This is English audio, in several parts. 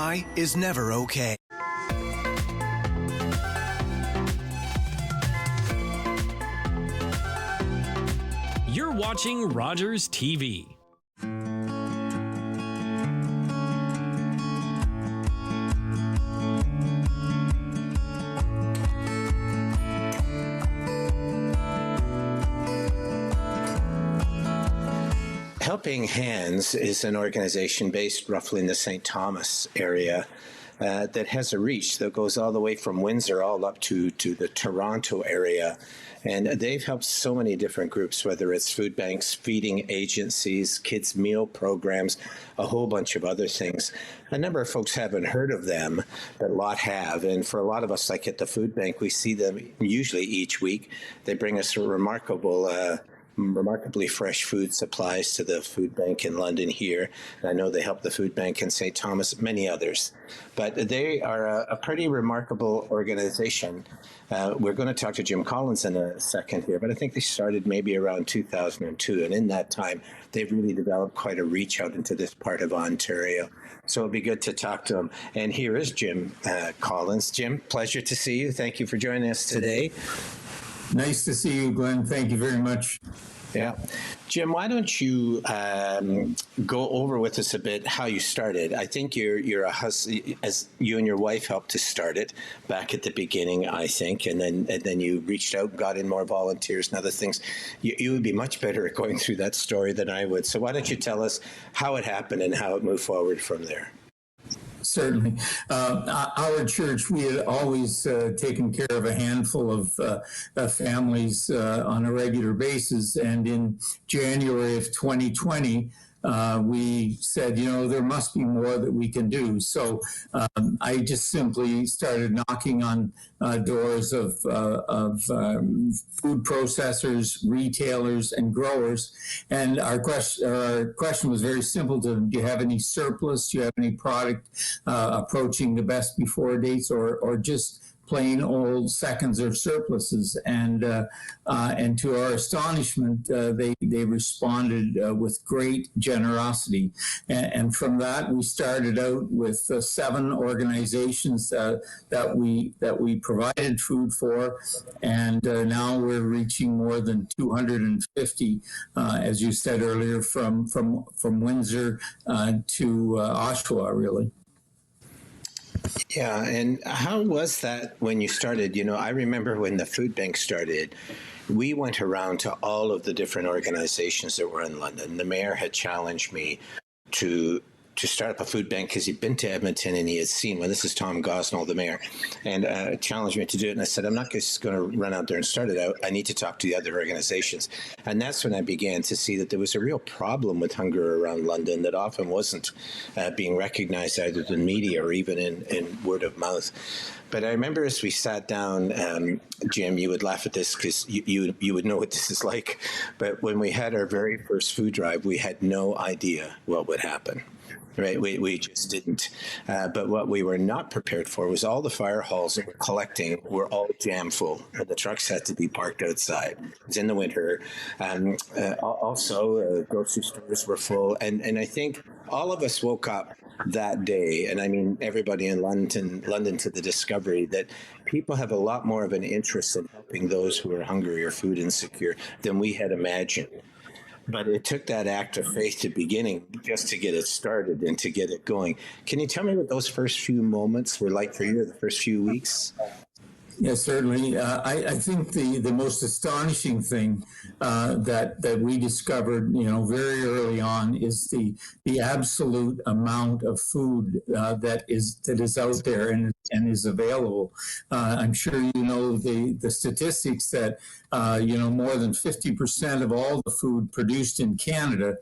dry is never okay. You're watching Rogers TV. Helping Hands is an organization based roughly in the St. Thomas area that has a reach that goes all the way from Windsor all up to the Toronto area. And they've helped so many different groups, whether it's food banks, feeding agencies, kids' meal programs, a whole bunch of other things. A number of folks haven't heard of them, but a lot have. And for a lot of us, like at the food bank, we see them usually each week. They bring us a remarkably fresh food supplies to the food bank in London here. I know they help the food bank in St. Thomas, many others. But they are a pretty remarkable organization. We're going to talk to Jim Collins in a second here, but I think they started maybe around 2002. And in that time, they've really developed quite a reach out into this part of Ontario. So it'll be good to talk to them. And here is Jim Collins. Jim, pleasure to see you. Thank you for joining us today. Nice to see you, Glenn. Thank you very much. Yeah. Jim, why don't you go over with us a bit how you started? I think you're a hustler, as you and your wife helped to start it back at the beginning, I think, and then you reached out, got in more volunteers and other things. You would be much better at going through that story than I would. So why don't you tell us how it happened and how it moved forward from there? Certainly. Our church, we had always taken care of a handful of families on a regular basis. And in January of 2020, we said, there must be more that we can do. So I just simply started knocking on doors of food processors, retailers, and growers. And our question was very simple to them. Do you have any surplus? Do you have any product approaching the best before dates, or just plain old seconds or surpluses? And to our astonishment, they responded with great generosity. And from that, we started out with 7 organizations that we provided food for, and now we're reaching more than 250, as you said earlier, from Windsor to Oshawa, really. Yeah, and how was that when you started? I remember when the food bank started, we went around to all of the different organizations that were in London. The mayor had challenged me to start up a food bank because he'd been to Edmonton and he had seen, this is Tom Gosnell, the mayor, and challenged me to do it. And I said, I'm not just going to run out there and start it out. I need to talk to the other organizations. And that's when I began to see that there was a real problem with hunger around London that often wasn't being recognized either in media or even in word of mouth. But I remember as we sat down, Jim, you would laugh at this because you would know what this is like. But when we had our very first food drive, we had no idea what would happen. Right, we just didn't. But what we were not prepared for was all the fire halls that we're collecting were all jam full, and the trucks had to be parked outside. It was in the winter. Also, grocery stores were full, and I think all of us woke up that day, and I mean everybody in London to the discovery that people have a lot more of an interest in helping those who are hungry or food insecure than we had imagined. But it took that act of faith to beginning just to get it started and to get it going. Can you tell me what those first few moments were like for you, the first few weeks? Yes, certainly. I think the most astonishing thing that we discovered, very early on is the absolute amount of food that is out there and is available. I'm sure you know the statistics that more than 50% of all the food produced in Canada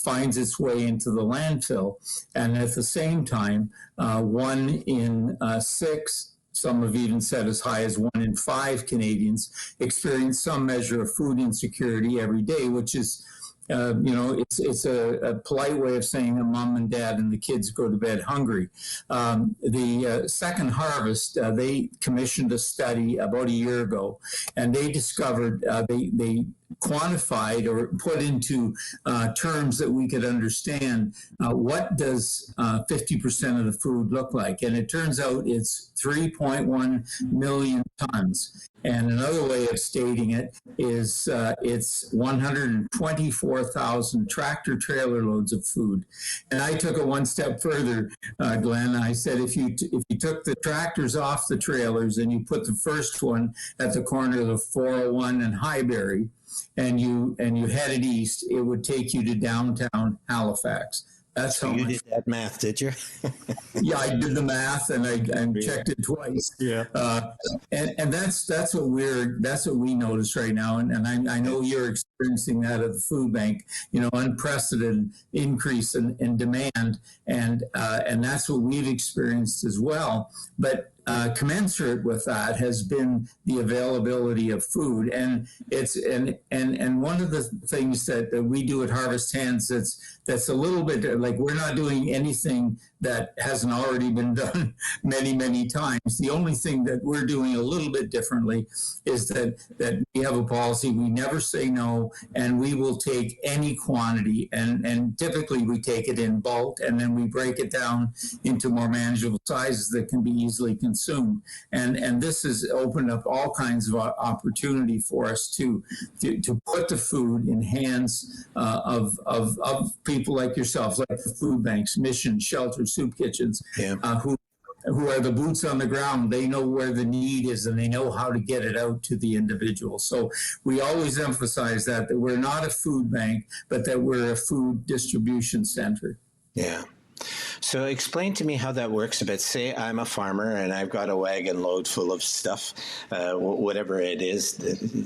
finds its way into the landfill, and at the same time, 1 in 6. Some have even said as high as 1 in 5 Canadians experience some measure of food insecurity every day, which is, it's a polite way of saying a mom and dad and the kids go to bed hungry. The Second Harvest, they commissioned a study about a year ago, and they discovered they quantified or put into terms that we could understand what does 50% of the food look like. And it turns out it's 3.1 million tons. And another way of stating it is it's 124,000 tractor trailer loads of food. And I took it one step further, Glenn. I said if you took the tractors off the trailers and you put the first one at the corner of the 401 and Highbury, and you headed east, it would take you to downtown Halifax. That's so how you much. did that math, did you? Yeah, I did the math and I checked it twice. Yeah. And that's what we notice right now. And I know you're experiencing that at the food bank, unprecedented increase in demand. And that's what we've experienced as well. But commensurate with that has been the availability of food, and one of the things that we do at Harvest Hands that's a little bit like we're not doing anything that hasn't already been done many times. The only thing that we're doing a little bit differently is that we have a policy: we never say no, and we will take any quantity, and typically we take it in bulk, and then we break it down into more manageable sizes that can be easily consumed. And this has opened up all kinds of opportunity for us to put the food in hands of people like yourselves, like the food banks, missions, shelters, soup kitchens, who are the boots on the ground. They know where the need is and they know how to get it out to the individual. So we always emphasize that we're not a food bank, but that we're a food distribution center. Yeah. So explain to me how that works a bit. Say I'm a farmer and I've got a wagon load full of stuff, whatever it is,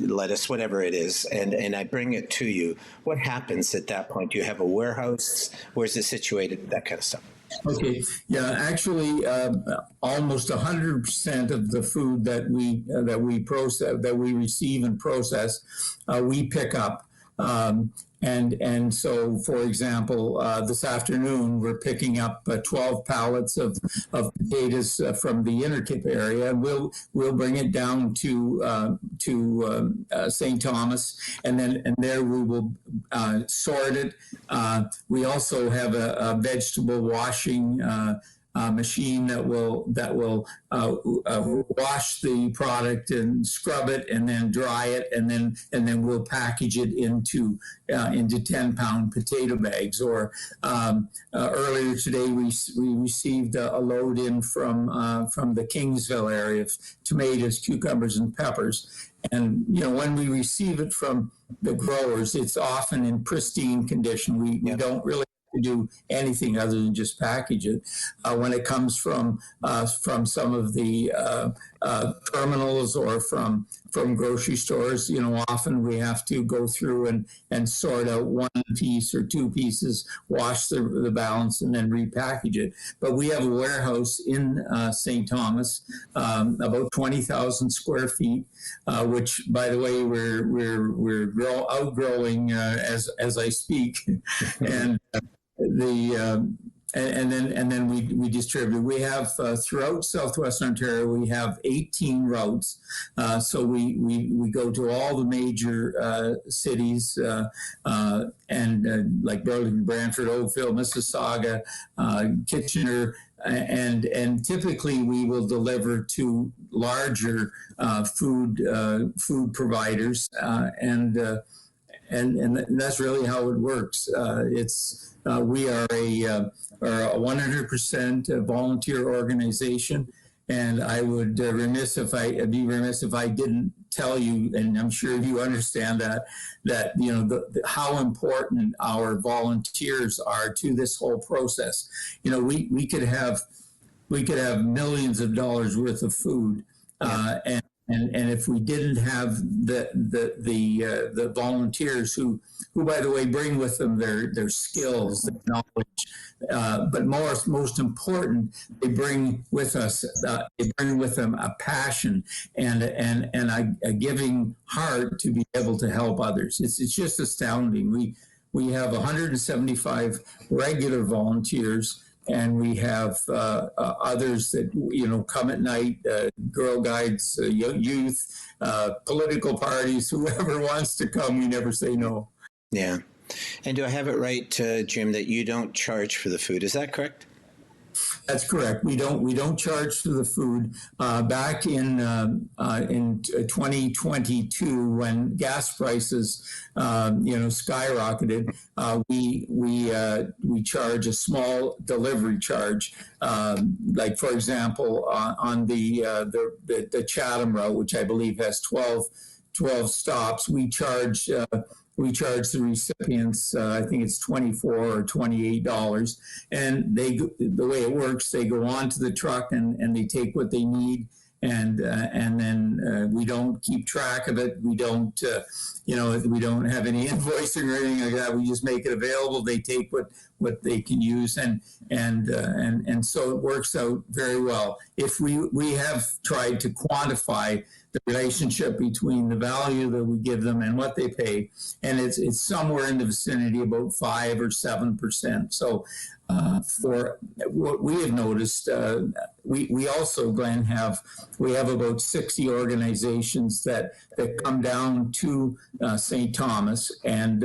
lettuce, whatever it is, and I bring it to you. What happens at that point? Do you have a warehouse? Where's it situated? That kind of stuff. Okay. Yeah. Actually, almost 100% of the food that we process, that we receive and process, we pick up. And so, for example, this afternoon we're picking up 12 pallets of potatoes from the Interkip area, and we'll bring it down to St. Thomas, and there we will sort it. We also have a vegetable washing machine that will wash the product and scrub it and then dry it, and then we'll package it into 10-pound potato bags. Or earlier today we received a load in from the Kingsville area of tomatoes, cucumbers, and peppers. And when we receive it from the growers, it's often in pristine condition. We don't really do anything other than just package it. When it comes from some of the terminals or from grocery stores, often we have to go through and sort out one piece or two pieces, wash the balance, and then repackage it. But we have a warehouse in St. Thomas, about 20,000 square feet, which, by the way, we're outgrowing as I speak, and and then we distribute. We have throughout Southwestern Ontario, we have 18 routes. So we go to all the major cities and like Burlington, Brantford, Oakville, Mississauga, Kitchener, and typically we will deliver to larger food providers, and that's really how it works. We are a 100% volunteer organization, and I would be remiss if I didn't tell you, and I'm sure you understand that how important our volunteers are to this whole process. We could have millions of dollars worth of food, and if we didn't have the volunteers who by the way bring with them their skills, their knowledge, but most important, they bring with them a passion and a giving heart to be able to help others. It's just astounding. We have 175 regular volunteers and we have others that come at night, Girl Guides, youth, political parties, whoever wants to come, we never say no. Yeah. And do I have it right, Jim, that you don't charge for the food? Is that correct? That's correct. We don't charge for the food. Back in 2022, when gas prices skyrocketed, we charge a small delivery charge. Like for example, on the Chatham route, which I believe has 12 stops, we charge the recipients, I think it's $24 or $28, and the way it works, they go onto the truck and they take what they need, and then we don't keep track of it. We don't we don't have any invoicing or anything like that. We just make it available. They take what they can use, and so it works out very well. If we have tried to quantify the relationship between the value that we give them and what they pay, and it's somewhere in the vicinity about 5 or 7%. So for what we have noticed, we also, Glen, have about 60 organizations that come down to St. Thomas, and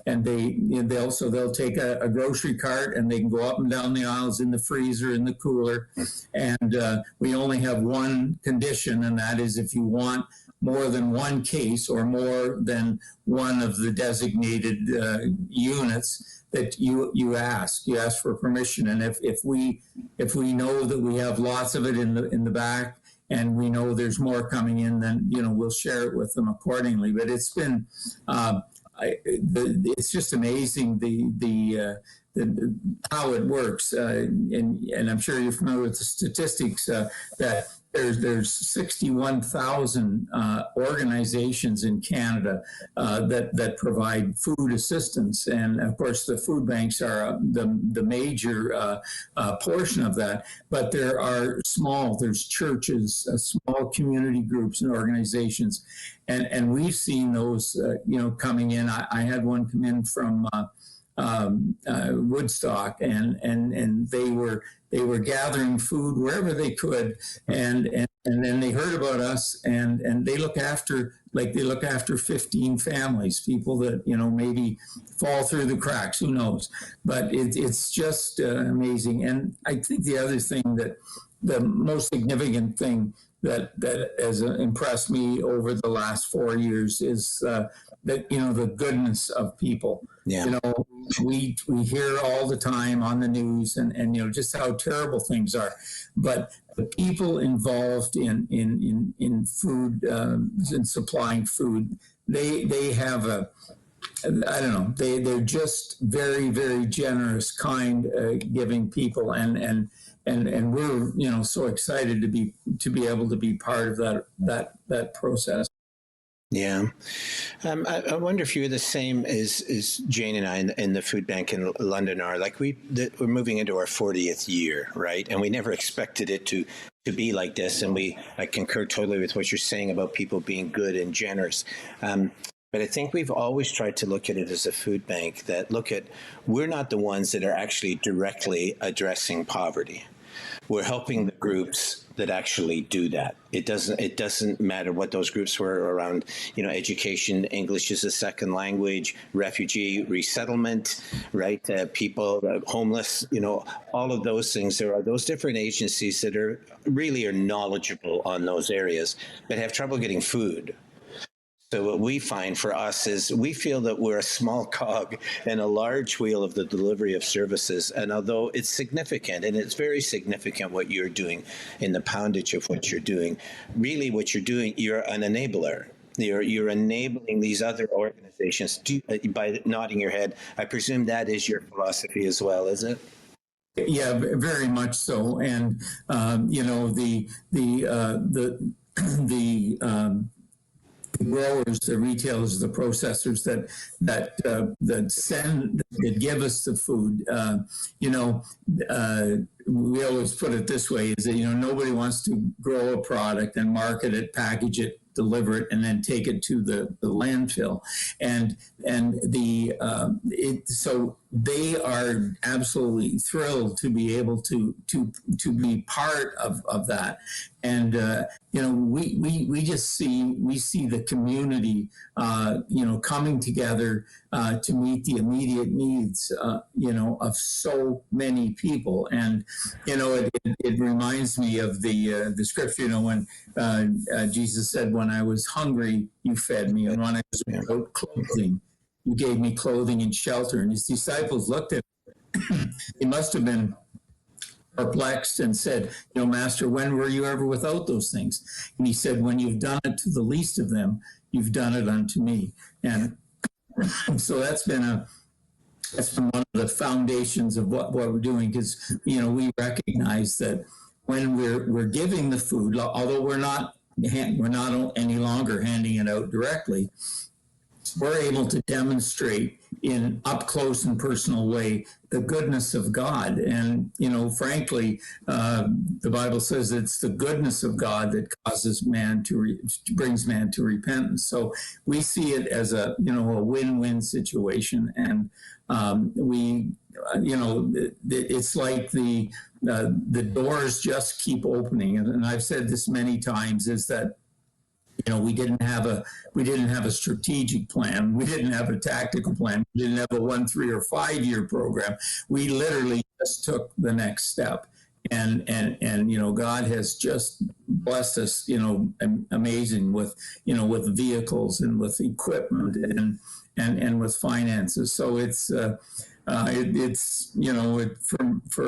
they'll take a grocery cart and they can go up and down the aisles in the freezer, in the cooler, and we only have one condition, and that is if you want more than one case or more than one of the designated units, that you ask for permission. And if we know that we have lots of it in the back, and we know there's more coming in, then we'll share it with them accordingly. But it's been it's just amazing the how it works, and I'm sure you're familiar with the statistics that there's 61,000 organizations in Canada that provide food assistance, and of course the food banks are the major portion of that. But there's churches, small community groups and organizations, and we've seen those coming in. I had one come in from Woodstock, and they were gathering food wherever they could, and then they heard about us, and they look after 15 families, people that maybe fall through the cracks, who knows, but it's just amazing. And I think the other thing, that the most significant thing that has impressed me over the last 4 years is that the goodness of people. Yeah. We hear all the time on the news and just how terrible things are, but the people involved in food, in supplying food, they have I don't know, they're just very, very generous, kind, giving people, and we're so excited to be able to be part of that process. Yeah. I wonder if you're the same as Jane and I in the food bank in London are. Like we're moving into our 40th year, right? And we never expected it to be like this. And I concur totally with what you're saying about people being good and generous. But I think we've always tried to look at it as a food bank we're not the ones that are actually directly addressing poverty. We're helping the groups that actually do that. It doesn't matter what those groups were around, education, English as a second language, refugee resettlement, right? People, homeless, all of those things. There are those different agencies that are knowledgeable on those areas, but have trouble getting food. So what we find for us is we feel that we're a small cog in a large wheel of the delivery of services. And although it's significant, and it's very significant what you're doing in the poundage of what you're doing, really what you're doing, you're an enabler. You're enabling these other organizations by nodding your head. I presume that is your philosophy as well, is it? Yeah, very much so. And, the growers, the retailers, the processors that give us the food. We always put it this way: is that nobody wants to grow a product and market it, package it, deliver it, and then take it to the landfill. And So they are absolutely thrilled to be able to be part of that. And we just see the community coming together to meet the immediate needs of so many people. And it reminds me of the scripture, when Jesus said, "When I was hungry, you fed me, and when I was without clothing, you gave me clothing and shelter." And his disciples looked at him. They must have been perplexed and said, "Master, when were you ever without those things?" And he said, "When you've done it to the least of them, you've done it unto me." And so that's been one of the foundations of what we're doing, because we recognize that when we're giving the food, although we're not any longer handing it out directly, we're able to demonstrate in up close and personal way the goodness of God. And frankly, the Bible says it's the goodness of God that causes brings man to repentance. So we see it as a win-win situation. And it's like the doors just keep opening. And I've said this many times, is that we didn't have a strategic plan. We didn't have a tactical plan. We didn't have a 1, 3, or 5 year program. We literally just took the next step. And God has just blessed us, amazing with vehicles and with equipment and with finances. So it's for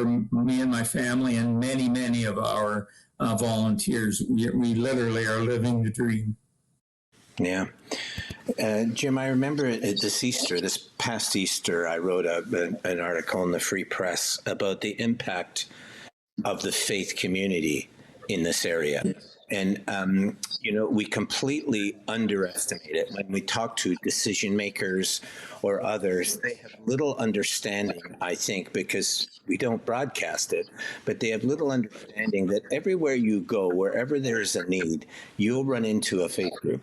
me and my family and many of our volunteers, we literally are living the dream. Yeah. Jim, I remember this past Easter, I wrote an article in the Free Press about the impact of the faith community in this area. And, we completely underestimate it. When we talk to decision makers or others, they have little understanding, I think, because we don't broadcast it, but they have little understanding that everywhere you go, wherever there's a need, you'll run into a faith group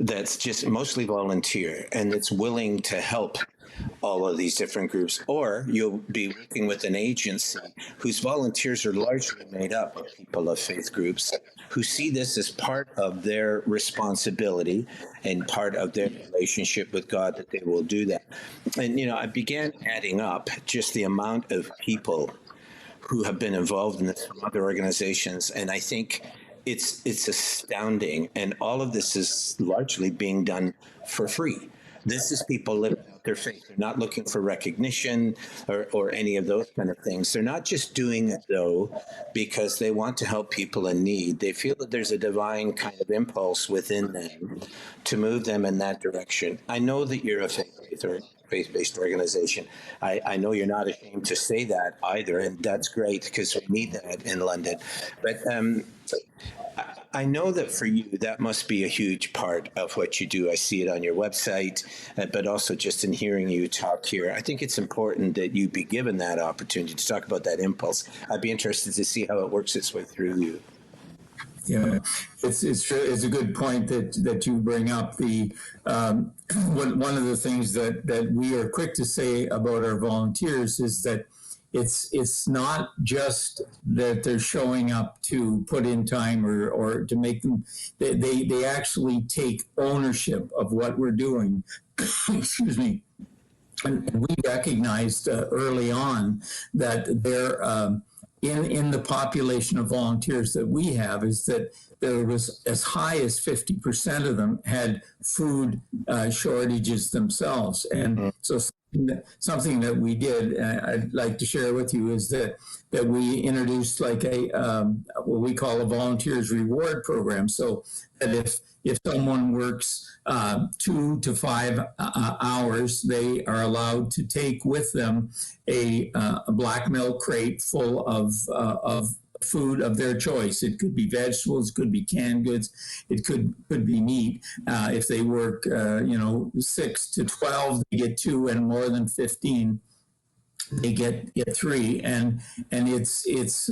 that's just mostly volunteer and that's willing to help all of these different groups, or you'll be working with an agency whose volunteers are largely made up of people of faith groups who see this as part of their responsibility and part of their relationship with God, that they will do that. And, I began adding up just the amount of people who have been involved in this from other organizations, and I think it's astounding. And all of this is largely being done for free. This is people living out their faith. They're not looking for recognition or any of those kind of things. They're not just doing it, though, because they want to help people in need. They feel that there's a divine kind of impulse within them to move them in that direction. I know that you're a faith-based organization. I know you're not ashamed to say that either, and that's great, because we need that in London. But I know that for you, that must be a huge part of what you do. I see it on your website, but also just in hearing you talk here. I think it's important that you be given that opportunity to talk about that impulse. I'd be interested to see how it works its way through you. Yeah, it's a good point that you bring up. One of the things that we are quick to say about our volunteers is that it's not just that they're showing up to put in time or to make them. They actually take ownership of what we're doing. Excuse me. And we recognized early on that they're in the population of volunteers that we have, is that there was as high as 50% of them had food shortages themselves. And so something that we did, I'd like to share with you, is that we introduced like what we call a volunteers reward program. So that if someone works 2 to 5 hours, they are allowed to take with them a black milk crate full of food of their choice. It could be vegetables, it could be canned goods, it could be meat. If they work 6 to 12, they get 2, and more than 15, they get 3. And it's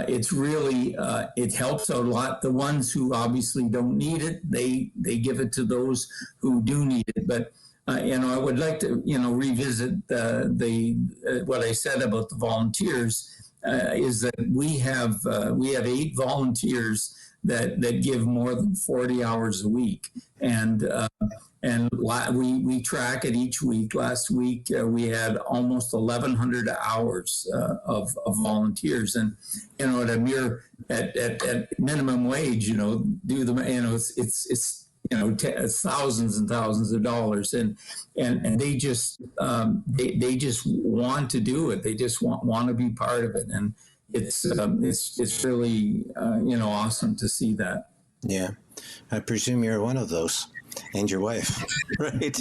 it's really, it helps out a lot. The ones who obviously don't need it, they give it to those who do need it. But I would like to, revisit what I said about the volunteers. Is that we have 8 volunteers that give more than 40 hours a week, and we track it each week. Last week we had almost 1,100 hours of volunteers, and at a mere at minimum wage, do the it's thousands and thousands of dollars, and they just they just want to do it. They just want to be part of it, and it's really awesome to see that. Yeah, I presume you're one of those, and your wife, right?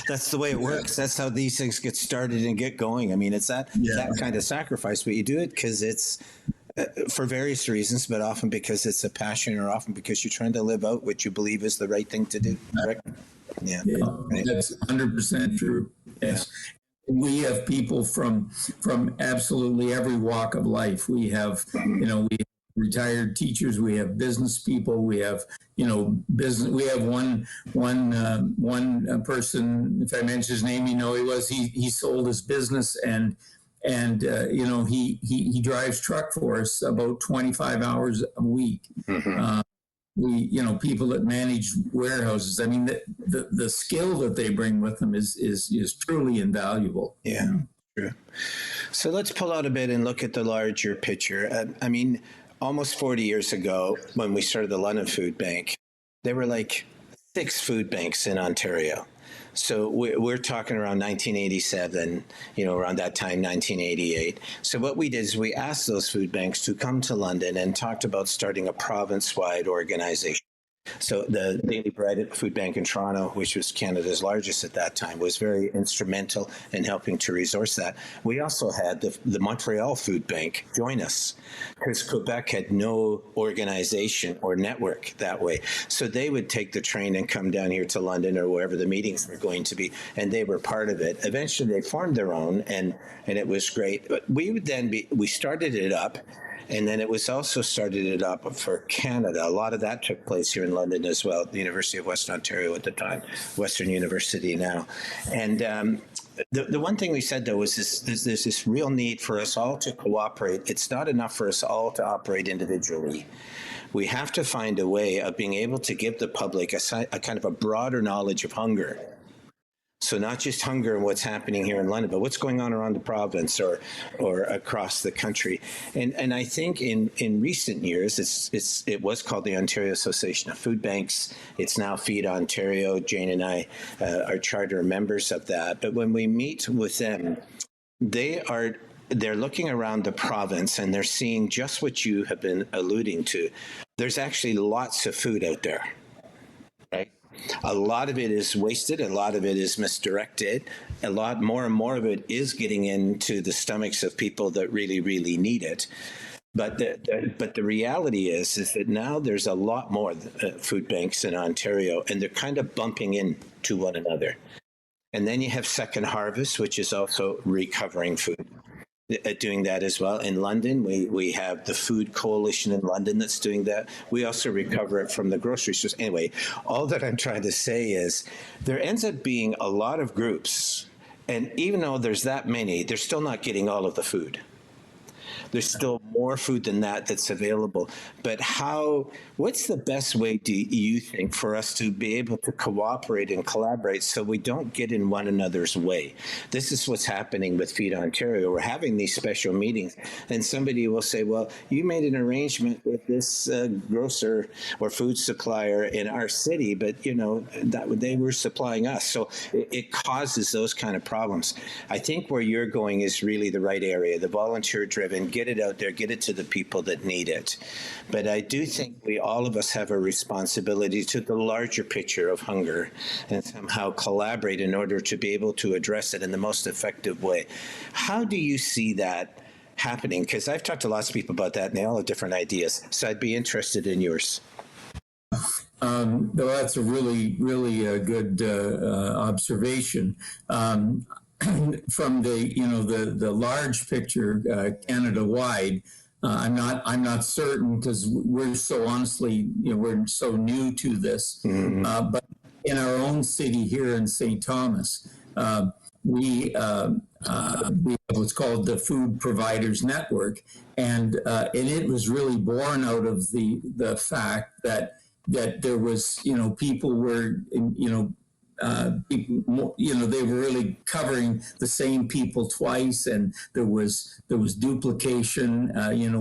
That's the way it works. That's how these things get started and get going. I mean, it's that kind of sacrifice, but you do it because it's for various reasons, but often because it's a passion, or often because you're trying to live out what you believe is the right thing to do. Correct? Yeah, right. That's 100% true. Yes. Yeah. We have people from absolutely every walk of life. We have, we have retired teachers. We have business people. We have, business. We have one person. If I mention his name, he sold his business, and he drives truck for us about 25 hours a week. Mm-hmm. People that manage warehouses. I mean, the skill that they bring with them is truly invaluable. Yeah, true. So let's pull out a bit and look at the larger picture. I mean, almost 40 years ago, when we started the London Food Bank, there were like 6 food banks in Ontario. So we're talking around 1987, around that time, 1988. So what we did is we asked those food banks to come to London and talked about starting a province-wide organization. So the Daily Bread Food Bank in Toronto, which was Canada's largest at that time, was very instrumental in helping to resource that. We also had the Montreal Food Bank join us, because Quebec had no organization or network that way. So they would take the train and come down here to London or wherever the meetings were going to be, and they were part of it. Eventually they formed their own, and it was great. But we started it up. And then it was also started it up for Canada. A lot of that took place here in London as well, the University of Western Ontario at the time, Western University now. And the one thing we said, though, was there's this real need for us all to cooperate. It's not enough for us all to operate individually. We have to find a way of being able to give the public a kind of a broader knowledge of hunger. So not just hunger and what's happening here in London, but what's going on around the province or across the country. And I think in recent years, it was called the Ontario Association of Food Banks. It's now Feed Ontario. Jane and I are charter members of that. But when we meet with them, they're looking around the province and they're seeing just what you have been alluding to. There's actually lots of food out there, right? A lot of it is wasted. A lot of it is misdirected. A lot more and more of it is getting into the stomachs of people that really, really need it. But the reality is that now there's a lot more food banks in Ontario, and they're kind of bumping into one another. And then you have Second Harvest, which is also recovering food, doing that as well. In London, we have the Food Coalition in London that's doing that. We also recover it from the grocery stores. Anyway, all that I'm trying to say is there ends up being a lot of groups, and even though there's that many, they're still not getting all of the food. There's still more food than that's available. But what's the best way, do you think, for us to be able to cooperate and collaborate so we don't get in one another's way? This is what's happening with Feed Ontario. We're having these special meetings, and somebody will say, well, you made an arrangement with this grocer or food supplier in our city, but, that they were supplying us. So it causes those kind of problems. I think where you're going is really the right area, the volunteer-driven, get it out there, get it to the people that need it. But I do think all of us have a responsibility to the larger picture of hunger and somehow collaborate in order to be able to address it in the most effective way. How do you see that happening? Because I've talked to lots of people about that, and they all have different ideas. So I'd be interested in yours. Well, that's a really, really good observation. From the large picture, Canada-wide, I'm not certain because we're so honestly, we're so new to this. But in our own city here in St. Thomas, we have what's called the Food Providers Network, and it was really born out of the fact that there was, people were, they were really covering the same people twice, and there was duplication,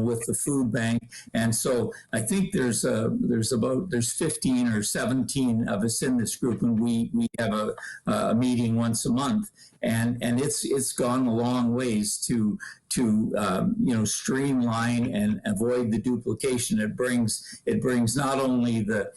with the food bank, and so I think there's 15 or 17 of us in this group, and we have a meeting once a month, and it's gone a long ways to streamline and avoid the duplication. It brings not only the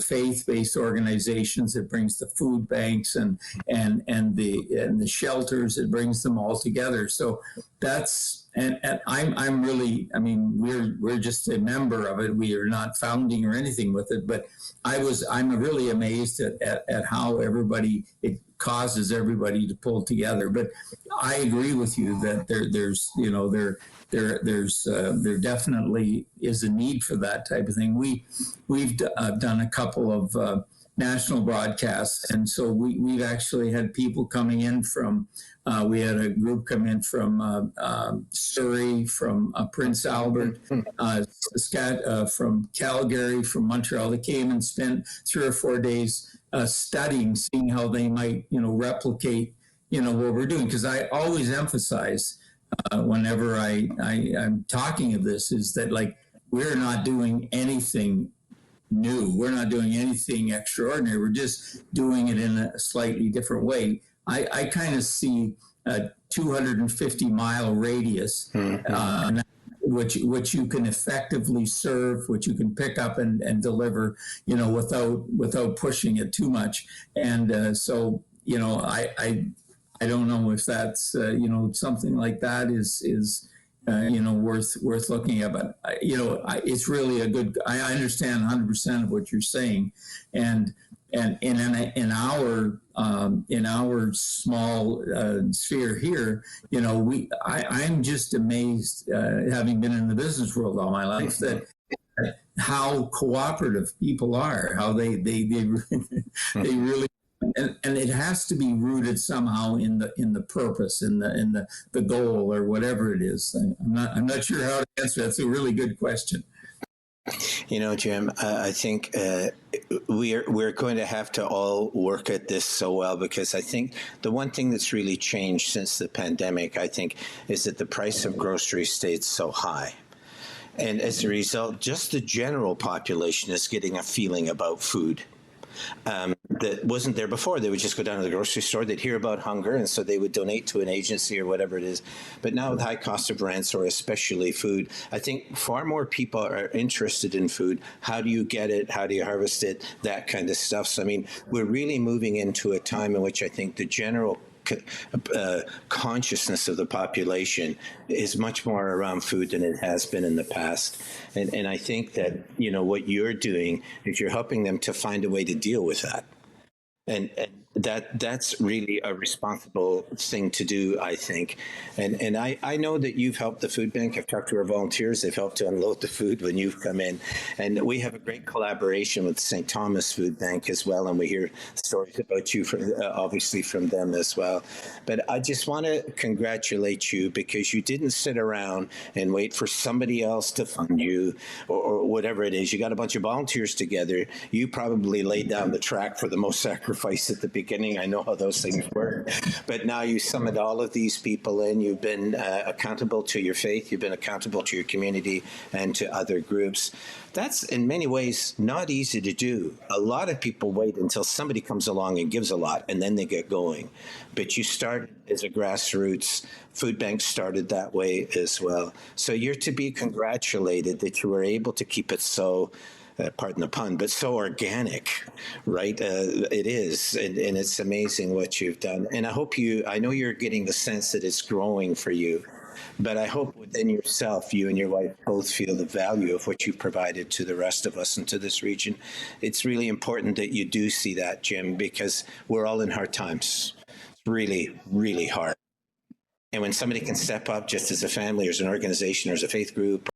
faith-based organizations, it brings the food banks and the shelters, it brings them all together. So that's, and I'm really, I mean, we're just a member of it. We are not founding or anything with it, but I'm really amazed at how it causes everybody to pull together. But I agree with you that there definitely is a need for that type of thing. We've done a couple of national broadcasts, and so we've actually had people coming in from. We had a group come in from Surrey, from Prince Albert, from Calgary, from Montreal. They came and spent 3 or 4 days studying, seeing how they might, replicate, what we're doing. Because I always emphasize whenever I'm talking of this is that, like, we're not doing anything new. We're not doing anything extraordinary. We're just doing it in a slightly different way. I kind of see a 250-mile radius, which you can effectively serve, which you can pick up and deliver, without pushing it too much. And so, I don't know if that's, something like that is worth looking at. But it's really a good. I understand 100% of what you're saying, and in our small sphere here, I'm just amazed, having been in the business world all my life, that how cooperative people are, how they really. And it has to be rooted somehow in the purpose, in the goal, or whatever it is. I'm not sure how to answer. That's a really good question. Jim, I think we're going to have to all work at this so well, because I think the one thing that's really changed since the pandemic, I think, is that the price of groceries stayed so high. And as a result, just the general population is getting a feeling about food that wasn't there before. They would just go down to the grocery store, they'd hear about hunger, and so they would donate to an agency or whatever it is. But now with high cost of rents, or especially food, I think far more people are interested in food. How do you get it? How do you harvest it? That kind of stuff. So, I mean, we're really moving into a time in which I think the general consciousness of the population is much more around food than it has been in the past. And I think that, what you're doing is you're helping them to find a way to deal with that. And that's really a responsible thing to do, I think. And I know that you've helped the food bank. I've talked to our volunteers. They've helped to unload the food when you've come in. And we have a great collaboration with St. Thomas Food Bank as well. And we hear stories about you, obviously, from them as well. But I just want to congratulate you, because you didn't sit around and wait for somebody else to fund you, or whatever it is. You got a bunch of volunteers together. You probably laid down the track for the most sacrifice at the beginning. I know how those things work. But now you summoned all of these people in. You've been accountable to your faith. You've been accountable to your community and to other groups. That's in many ways not easy to do. A lot of people wait until somebody comes along and gives a lot, and then they get going. But you started as a grassroots. Food bank started that way as well. So you're to be congratulated that you were able to keep it so, pardon the pun, but so organic, right? It is, and it's amazing what you've done. And I know you're getting the sense that it's growing for you, but I hope within yourself, you and your wife both feel the value of what you've provided to the rest of us and to this region. It's really important that you do see that, Jim, because we're all in hard times. It's really, really hard. And when somebody can step up just as a family or as an organization or as a faith group